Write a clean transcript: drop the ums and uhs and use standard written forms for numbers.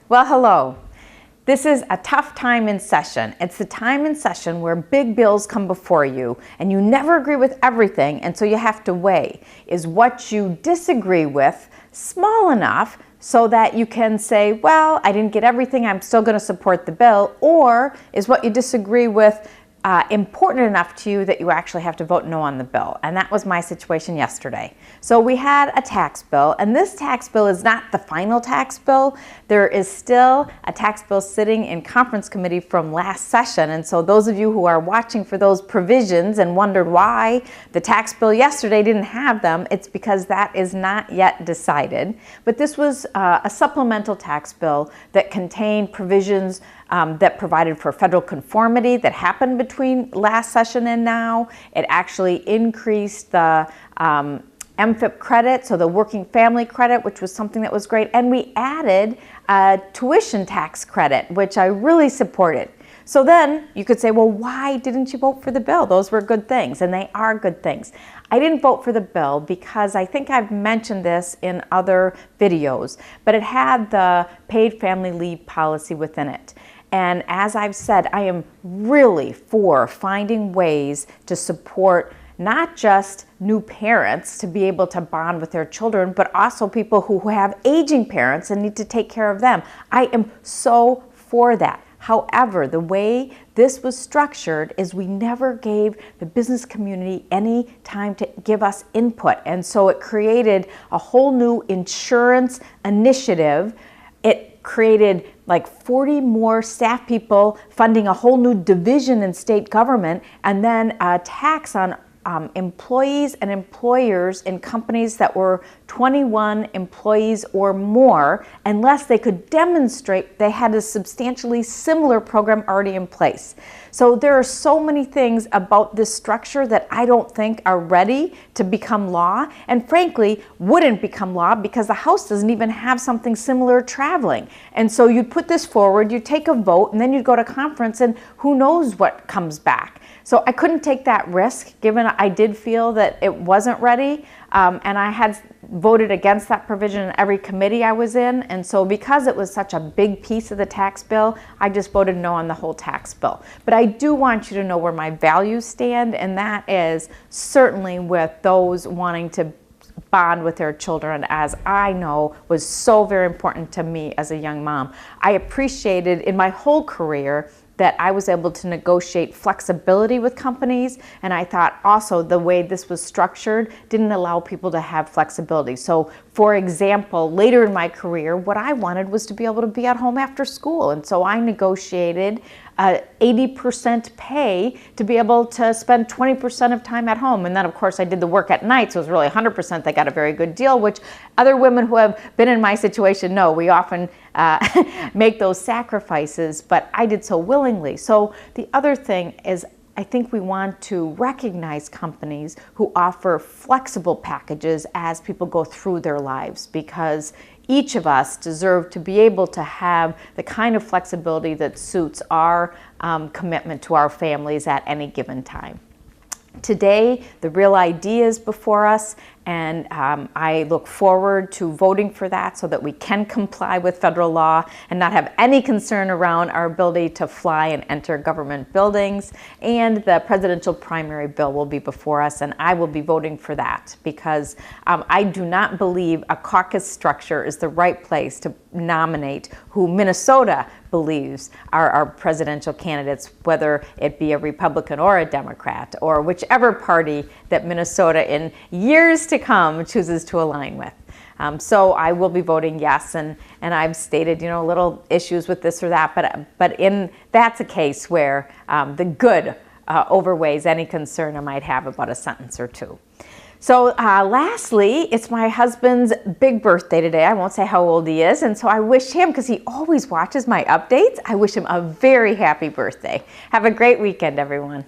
Well, hello. This is a tough time in session. It's the time in session where big bills come before you and you never agree with everything, and so you have to weigh. Is what you disagree with small enough so that you can say, well, I didn't get everything, I'm still going to support the bill, or is what you disagree with important enough to you that you actually have to vote no on the bill? And that was my situation yesterday. So we had a tax bill, and this tax bill is not the final tax bill. There is still a tax bill sitting in conference committee from last session, and so those of you who are watching for those provisions and wondered why the tax bill yesterday didn't have them, it's because that is not yet decided. But this was a supplemental tax bill that contained provisions that provided for federal conformity that happened between last session and now. It actually increased the MFIP credit, so the working family credit, which was something that was great. And we added a tuition tax credit, which I really supported. So then you could say, well, why didn't you vote for the bill? Those were good things, and they are good things. I didn't vote for the bill because I think I've mentioned this in other videos, but it had the paid family leave policy within it. And as I've said, I am really for finding ways to support not just new parents to be able to bond with their children, but also people who have aging parents and need to take care of them. I am so for that. However, the way this was structured is we never gave the business community any time to give us input. And so it created a whole new insurance initiative. It created like 40 more staff people funding a whole new division in state government, and then a tax on employees and employers in companies that were 21 employees or more, unless they could demonstrate they had a substantially similar program already in place. So there are so many things about this structure that I don't think are ready to become law, and frankly wouldn't become law because the House doesn't even have something similar traveling. And so you'd put this forward, you'd take a vote, and then you'd go to conference, and who knows what comes back. So I couldn't take that risk, given I did feel that it wasn't ready, and I had voted against that provision in every committee I was in. And so because it was such a big piece of the tax bill, I just voted no on the whole tax bill. But I do want you to know where my values stand, and that is certainly with those wanting to bond with their children, as I know was so very important to me as a young mom. I appreciated in my whole career that I was able to negotiate flexibility with companies, and I thought also the way this was structured didn't allow people to have flexibility. So for example, later in my career, what I wanted was to be able to be at home after school, and so I negotiated 80% pay to be able to spend 20% of time at home. And then of course I did the work at night, so it was really 100%. They got a very good deal, which other women who have been in my situation know. We often make those sacrifices, but I did so willingly. So the other thing is, I think we want to recognize companies who offer flexible packages as people go through their lives, because each of us deserve to be able to have the kind of flexibility that suits our commitment to our families at any given time. Today, the Real ID is before us, and I look forward to voting for that so that we can comply with federal law and not have any concern around our ability to fly and enter government buildings. And the presidential primary bill will be before us, and I will be voting for that because I do not believe a caucus structure is the right place to nominate who Minnesota believes are our presidential candidates, whether it be a Republican or a Democrat, or whichever party that Minnesota in years to come chooses to align with. So I will be voting yes, and I've stated, little issues with this or that, but that's a case where the good overweighs any concern I might have about a sentence or two. So lastly, it's my husband's big birthday today. I won't say how old he is, and so I wish him, because he always watches my updates, I wish him a very happy birthday. Have a great weekend, everyone.